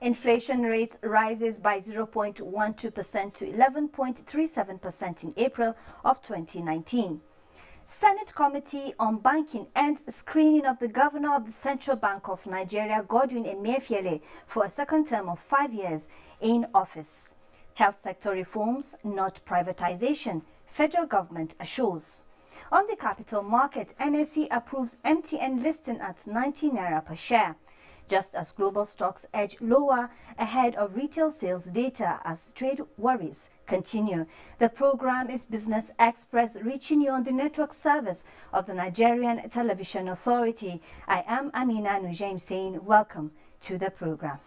Inflation rate rises by 0.12% to 11.37% in April of 2019. Senate Committee on Banking ends screening of the Governor of the Central Bank of Nigeria, Godwin Emefiele, for a second term of 5 years in office. Health sector reforms, not privatization, federal government assures. On the capital market, NSE approves MTN listing at 90 naira per share. Just as global stocks edge lower ahead of retail sales data as trade worries continue. The program is Business Express, reaching you on the network service of the Nigerian Television Authority. I am Amina Noujaim saying welcome to the program.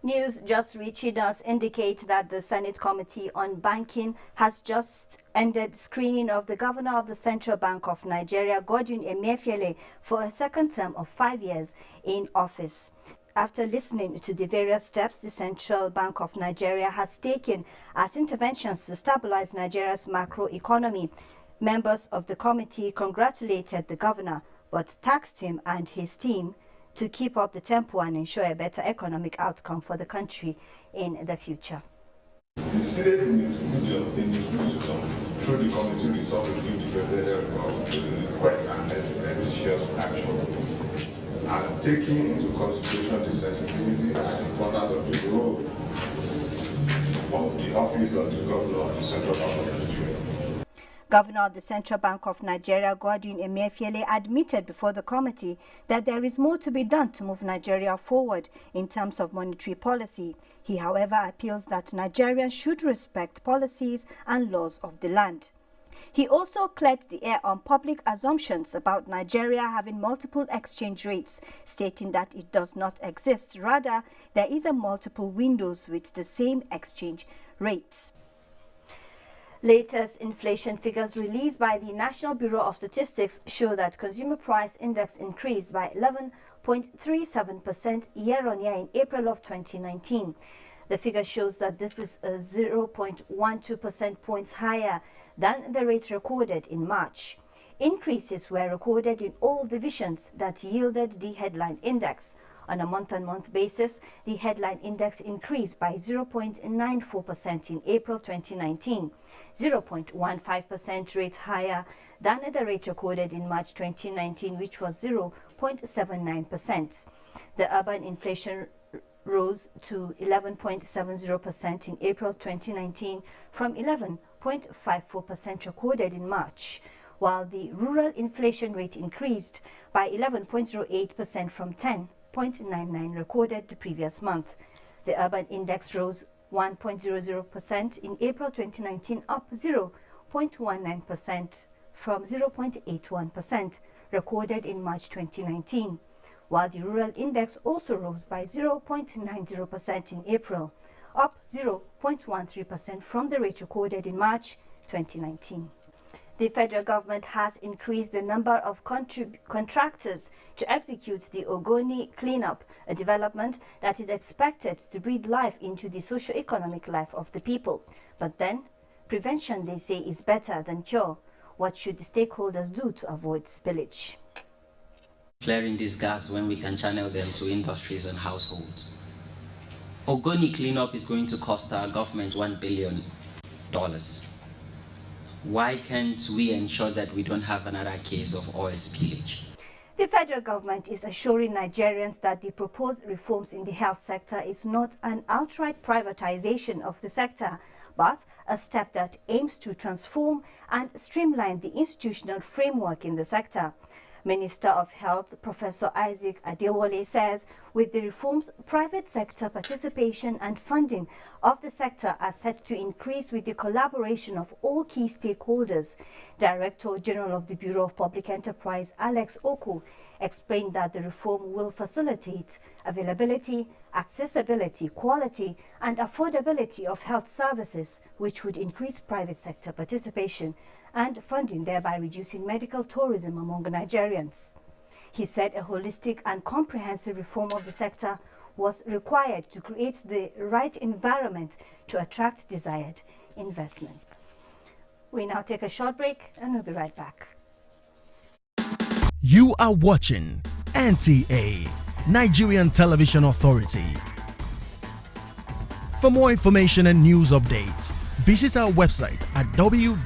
News just reaching us indicate that the Senate Committee on Banking has just ended screening of the Governor of the Central Bank of Nigeria, Godwin Emefiele, for a second term of 5 years in office. After listening to the various steps the Central Bank of Nigeria has taken as interventions to stabilize Nigeria's macroeconomy, members of the committee congratulated the governor but tasked him and his team to keep up the tempo and ensure a better economic outcome for the country in the future. The Senate in its wisdom, through the committee resolved to give the president request and expeditious action, and taking into consideration the sensitivity and importance of the role of the office of the governor of the Central Bank of Nigeria. Governor of the Central Bank of Nigeria, Godwin Emefiele, admitted before the committee that there is more to be done to move Nigeria forward in terms of monetary policy. He, however, appeals that Nigerians should respect policies and laws of the land. He also cleared the air on public assumptions about Nigeria having multiple exchange rates, stating that it does not exist. Rather, there is a multiple windows with the same exchange rates. Latest inflation figures released by the National Bureau of Statistics show that consumer price index increased by 11.37% year-on-year in April of 2019. The figure shows that this is 0.12% points higher than the rate recorded in March. Increases were recorded in all divisions that yielded the headline index. On a month-on-month basis, the headline index increased by 0.94% in April 2019, 0.15% rate higher than the rate recorded in March 2019, which was 0.79%. The urban inflation rose to 11.70% in April 2019 from 11.54% recorded in March, while the rural inflation rate increased by 11.08% from 10.99% recorded the previous month. The urban index rose 1.00% in April 2019, up 0.19% from 0.81% recorded in March 2019, while the rural index also rose by 0.90% in April, up 0.13% from the rate recorded in March 2019. The federal government has increased the number of contractors to execute the Ogoni cleanup, a development that is expected to breathe life into the socio-economic life of the people. But then, prevention, they say, is better than cure. What should the stakeholders do to avoid spillage? Flaring these gas when we can channel them to industries and households. Ogoni cleanup is going to cost our government $1 billion. Why can't we ensure that we don't have another case of oil spillage? The federal government is assuring Nigerians that the proposed reforms in the health sector is not an outright privatization of the sector, but a step that aims to transform and streamline the institutional framework in the sector. Minister of Health Professor Isaac Adewale says with the reforms, private sector participation and funding of the sector are set to increase with the collaboration of all key stakeholders. Director General of the Bureau of Public Enterprise, Alex Oko, explained that the reform will facilitate availability, accessibility, quality and affordability of health services, which would increase private sector participation and funding, thereby reducing medical tourism among Nigerians. He said a holistic and comprehensive reform of the sector was required to create the right environment to attract desired investment. We now take a short break and we'll be right back. You are watching NTA, Nigerian Television Authority. For more information and news updates, visit our website at www.nta.ng,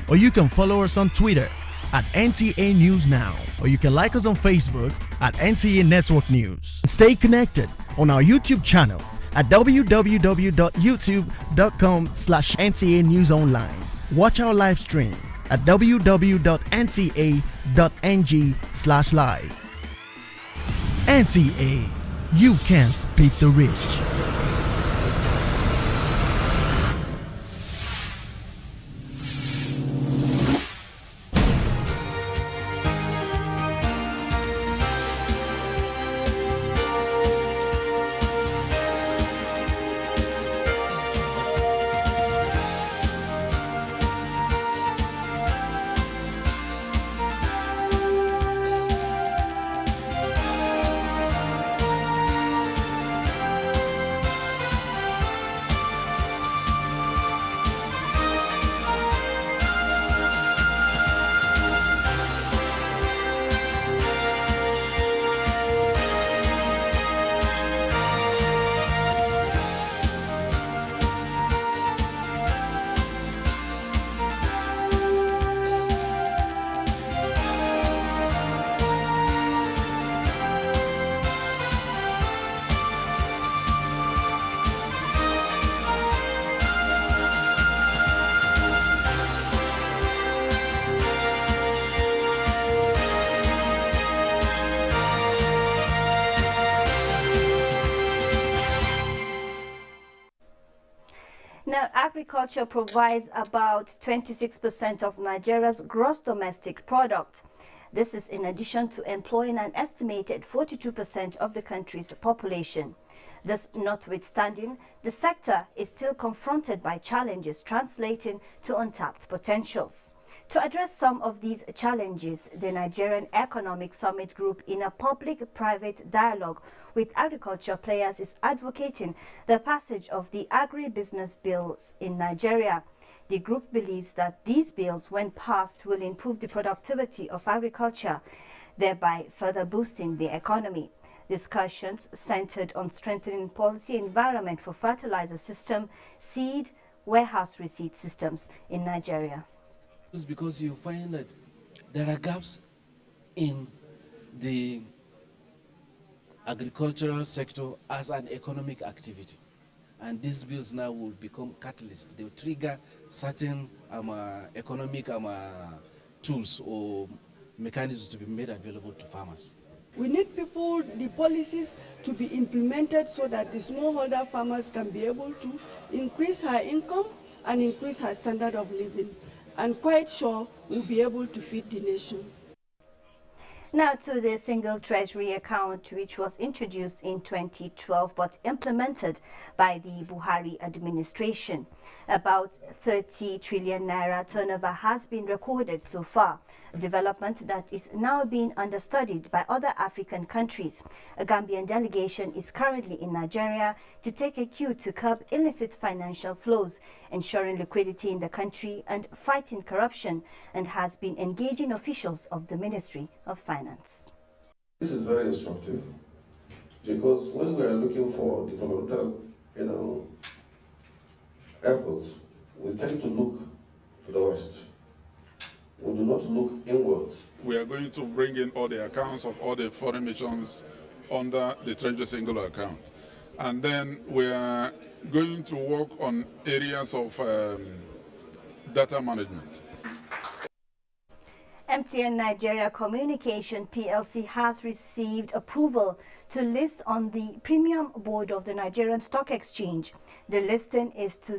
or you can follow us on Twitter at NTA News Now, or you can like us on Facebook at NTA Network News. Stay connected on our YouTube channel at www.youtube.com/NTA News Online. Watch our live stream at www.nta.ng/live. NTA, you can't beat the rich. Now, agriculture provides about 26% of Nigeria's gross domestic product. This is in addition to employing an estimated 42% of the country's population. This notwithstanding, the sector is still confronted by challenges translating to untapped potentials. To address some of these challenges, the Nigerian Economic Summit Group, in a public-private dialogue with agriculture players, is advocating the passage of the agribusiness bills in Nigeria. The group believes that these bills, when passed, will improve the productivity of agriculture. thereby further boosting the economy. Discussions centered on strengthening policy environment for fertilizer system, seed, warehouse receipt systems in Nigeria. It's because you find that there are gaps in the agricultural sector as an economic activity. And these bills now will become catalysts. They will trigger certain economic tools or mechanisms to be made available to farmers. We need the policies to be implemented so that the smallholder farmers can be able to increase her income and increase her standard of living. And quite sure we'll be able to feed the nation. Now to the single treasury account, which was introduced in 2012 but implemented by the Buhari administration. About 30 trillion naira turnover has been recorded so far, a development that is now being understudied by other African countries. A Gambian delegation is currently in Nigeria to take a cue to curb illicit financial flows, ensuring liquidity in the country and fighting corruption, and has been engaging officials of the Ministry of Finance. This is very instructive because when we are looking for developmental, efforts, we tend to look to the West. We do not look inwards. We are going to bring in all the accounts of all the foreign missions under the Treasury single account. And then we are going to work on areas of data management. MTN Nigeria Communication PLC has received approval to list on the Premium Board of the Nigerian Stock Exchange. The listing is to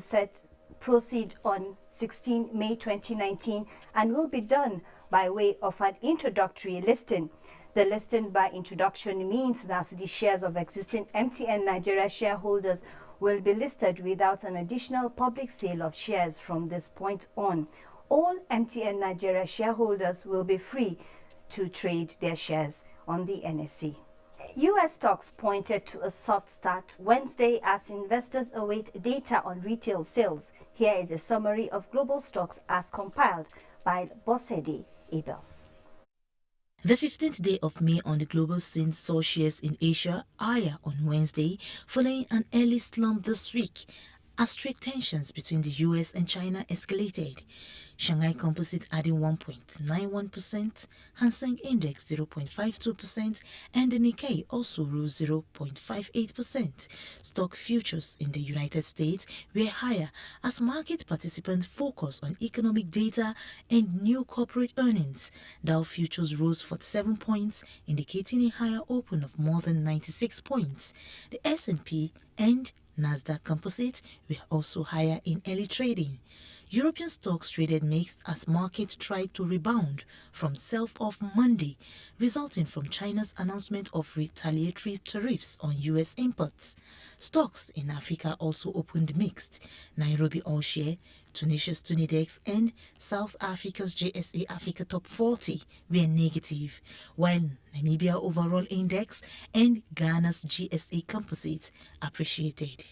proceed on 16 May 2019 and will be done by way of an introductory listing. The listing by introduction means that the shares of existing MTN Nigeria shareholders will be listed without an additional public sale of shares from this point on. All MTN Nigeria shareholders will be free to trade their shares on the NSE. U.S. stocks pointed to a soft start Wednesday as investors await data on retail sales. Here is a summary of global stocks as compiled by Bossedi Abel. The 15th day of May on the global scene saw shares in Asia higher on Wednesday, following an early slump this week as trade tensions between the US and China escalated. Shanghai Composite adding 1.91%, Hang Seng Index 0.52%, and the Nikkei also rose 0.58%. Stock futures in the United States were higher as market participants focused on economic data and new corporate earnings. Dow futures rose 47 points, indicating a higher open of more than 96 points. The S&P and Nasdaq Composite were also higher in early trading. European stocks traded mixed as markets tried to rebound from sell-off Monday, resulting from China's announcement of retaliatory tariffs on US imports. Stocks in Africa also opened mixed. Nairobi All Share, Tunisia's Tunidex and South Africa's JSA Africa Top 40 were negative, while Namibia Overall Index and Ghana's GSA Composite appreciated.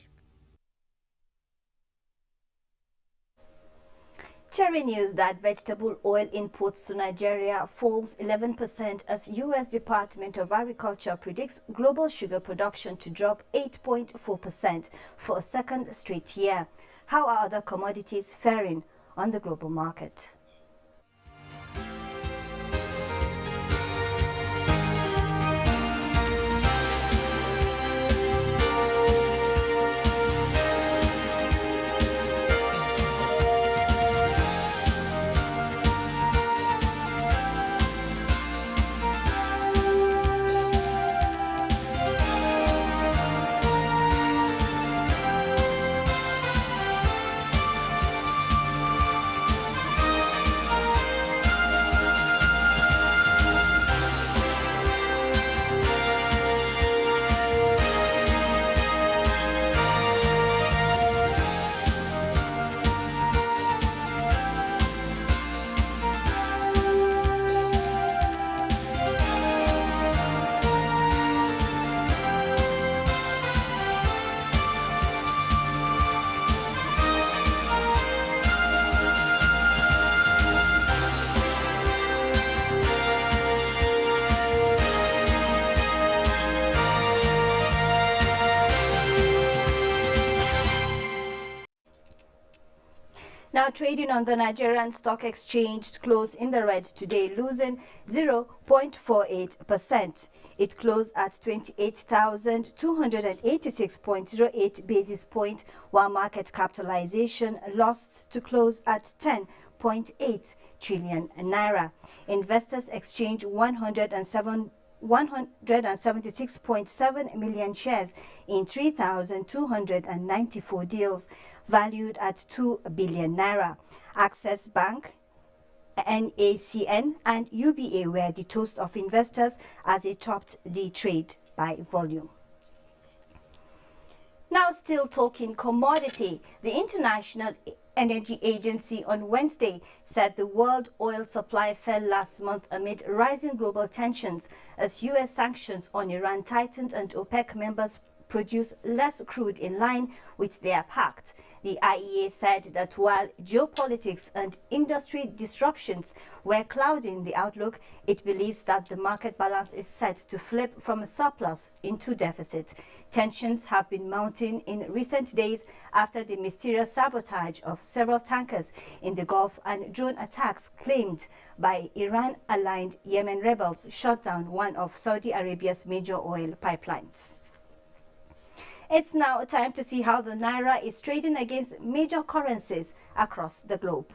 Cherry news that vegetable oil imports to Nigeria falls 11% as U.S. Department of Agriculture predicts global sugar production to drop 8.4% for a second straight year. How are other commodities faring on the global market? Now, trading on the Nigerian Stock Exchange closed in the red today, losing 0.48%. It closed at 28,286.08 basis point, while market capitalization lost to close at 10.8 trillion naira. Investors exchanged 176.7 million shares in 3,294 deals, valued at 2 billion naira. Access Bank, NACN and UBA were the toast of investors as it topped the trade by volume. Now, still talking commodity, the International Energy Agency on Wednesday said the world oil supply fell last month amid rising global tensions as U.S. sanctions on Iran tightened and OPEC members produced less crude in line with their pact. The IEA said that while geopolitics and industry disruptions were clouding the outlook, it believes that the market balance is set to flip from a surplus into deficit. Tensions have been mounting in recent days after the mysterious sabotage of several tankers in the Gulf and drone attacks claimed by Iran-aligned Yemen rebels shut down one of Saudi Arabia's major oil pipelines. It's now time to see how the Naira is trading against major currencies across the globe.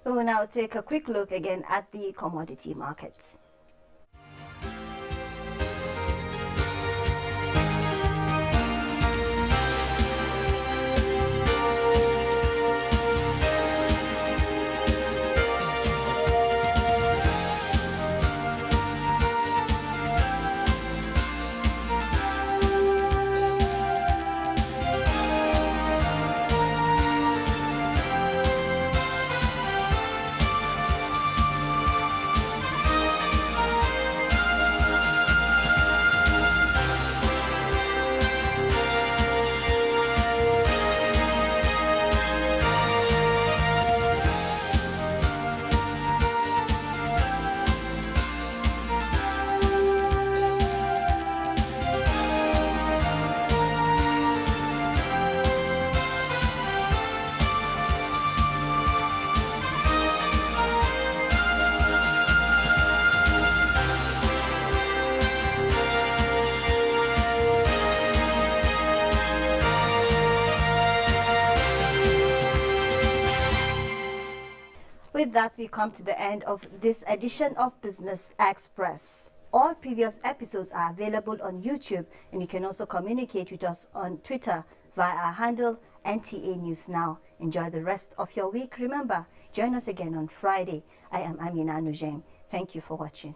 We will now take a quick look again at the commodity markets. with that, we come to the end of this edition of Business Express. All previous episodes are available on YouTube, and you can also communicate with us on Twitter via our handle NTA News Now. Enjoy the rest of your week. Remember, join us again on Friday. I am Amina Noujaim. Thank you for watching.